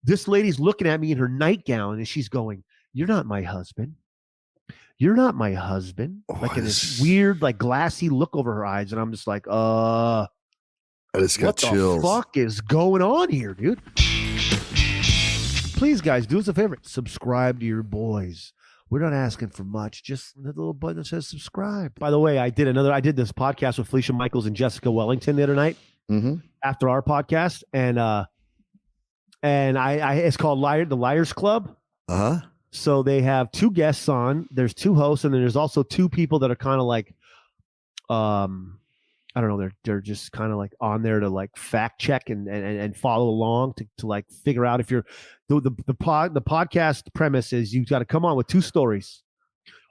This lady's looking at me in her nightgown and she's going, "You're not my husband. You're not my husband." Like in this weird, like glassy look over her eyes. And I'm just like, I just got chills. What the fuck is going on here, dude? Please, guys, do us a favor. Subscribe to your boys. We're not asking for much. Just the little button that says subscribe. By the way, I did this podcast with Felicia Michaels and Jessica Wellington the other night after our podcast. And I it's called the Liars Club. So they have two guests on. There's two hosts, and then there's also two people that are kind of like, I don't know. They're just kind of like on there to like fact check and follow along to like figure out if you're the podcast premise is you got to come on with two stories.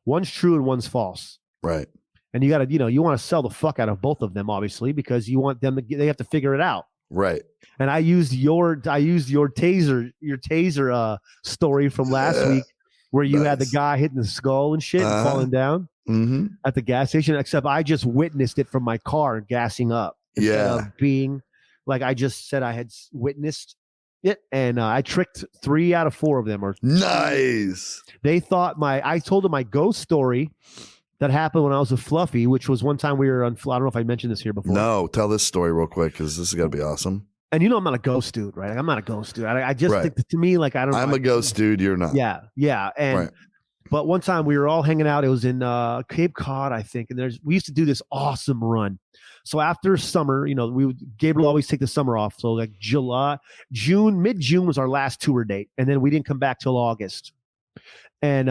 One's true and one's false. Right. And you got to, you want to sell the fuck out of both of them, obviously, because you want them they have to figure it out. Right. And I used your taser story from last week where you had the guy hitting the skull and shit and falling down at the gas station, except I just witnessed it from my car gassing up. Instead of being like, I just said I had witnessed it, and I tricked 3 out of 4 of them. Nice. They thought I told them my ghost story that happened when I was with Fluffy, which was one time we were on, I don't know if I mentioned this here before. No, tell this story real quick because this is going to be awesome. And I'm not a ghost dude, right? Like, I'm not a ghost dude. I just think to me, like, I don't know. I'm a ghost dude. You're not. Yeah. And but one time we were all hanging out. It was in Cape Cod, I think. And we used to do this awesome run. So after summer, Gabriel always take the summer off. So like mid-June was our last tour date. And then we didn't come back till August. And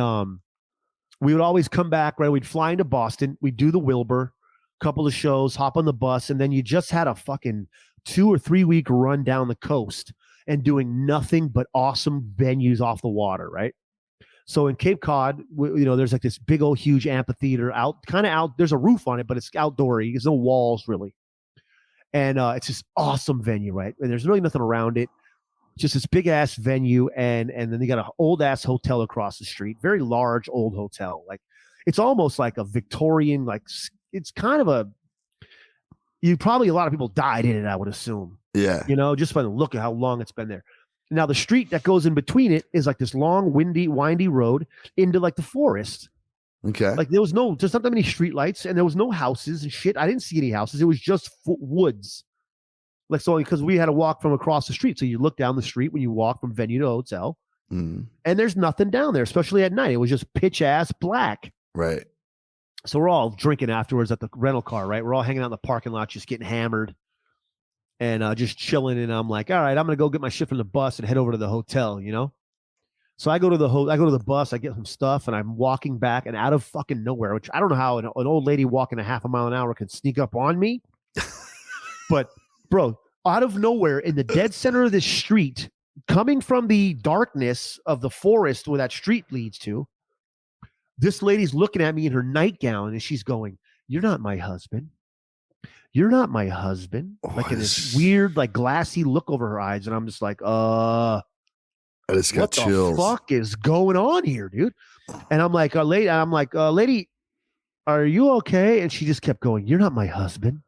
we would always come back, right? We'd fly into Boston. We'd do the Wilbur, couple of shows, hop on the bus. And then you just had a fucking 2 or 3 week run down the coast and doing nothing but awesome venues off the water, right? So in Cape Cod, there's like this big old huge amphitheater out. There's a roof on it, but it's outdoory. There's no walls really. And it's this awesome venue, right? And there's really nothing around it. Just this big ass venue. And then they got an old ass hotel across the street. Very large old hotel. Like it's almost like a Victorian, like it's kind of a lot of people died in it, I would assume. Yeah. Just by the look at how long it's been there. Now, the street that goes in between it is like this long, windy road into like the forest. Okay. Like there's not that many street lights and there was no houses and shit. I didn't see any houses. It was just woods. Like, so because we had to walk from across the street. So you look down the street when you walk from venue to hotel and there's nothing down there, especially at night. It was just pitch ass black. Right. So we're all drinking afterwards at the rental car, right? We're all hanging out in the parking lot, just getting hammered and just chilling. And I'm like, all right, I'm going to go get my shit from the bus and head over to the hotel, So I go to the bus, I get some stuff, and I'm walking back, and out of fucking nowhere, which I don't know how an old lady walking a half a mile an hour can sneak up on me. But, bro, out of nowhere in the dead center of this street, coming from the darkness of the forest where that street leads to, this lady's looking at me in her nightgown, and she's going, "You're not my husband. You're not my husband." Like in this weird, like glassy look over her eyes. And I'm just like, I just got chills. What the fuck is going on here, dude? And I'm like, lady, are you okay? And she just kept going, "You're not my husband.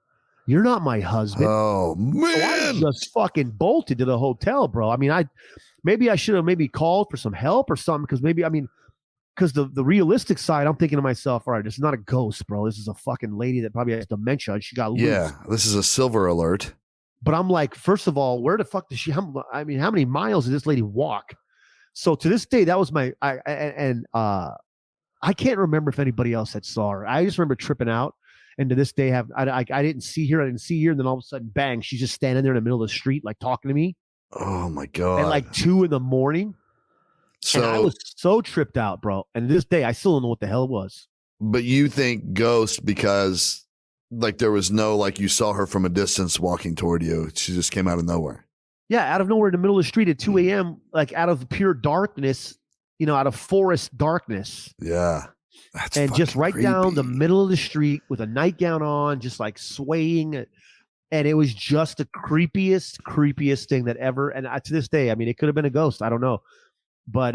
You're not my husband." Oh, man. So I just fucking bolted to the hotel, bro. I mean, I should have called for some help or something. Because the realistic side, I'm thinking to myself, all right, this is not a ghost, bro. This is a fucking lady that probably has dementia. And she got loose. Yeah, this is a silver alert. But I'm like, first of all, where the fuck does how many miles did this lady walk? So to this day, that was I can't remember if anybody else had saw her. I just remember tripping out. And to this day, I didn't see her. And then all of a sudden, bang, she's just standing there in the middle of the street, like talking to me. Oh, my God. At like 2 a.m. So and I was so tripped out, bro. And to this day, I still don't know what the hell it was. But you think ghost because like there was no, like you saw her from a distance walking toward you. She just came out of nowhere. Yeah, out of nowhere in the middle of the street at 2 a.m., like out of pure darkness, out of forest darkness. Yeah. That's and just right creepy. down the middle of the street with a nightgown on, just like swaying. And it was just the creepiest thing that ever. And to this day, it could have been a ghost. I don't know. But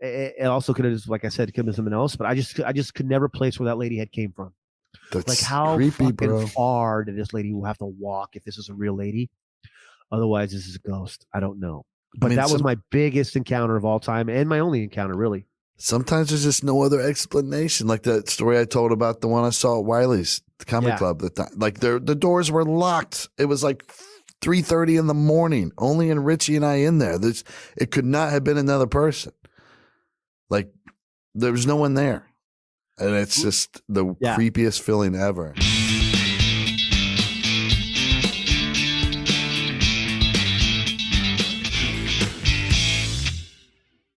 it also could have, just, like I said, it could have been something else. But I just could never place where that lady had came from. That's like how creepy, fucking bro. far did this lady have to walk if this is a real lady? Otherwise, this is a ghost. I don't know. But that was my biggest encounter of all time and my only encounter, really. Sometimes there's just no other explanation. Like that story I told about the one I saw at Wiley's, the comedy club. Like the doors were locked. It was like 3:30 in the morning. Only in Richie and I in there. It could not have been another person. Like there was no one there. And it's just the creepiest feeling ever.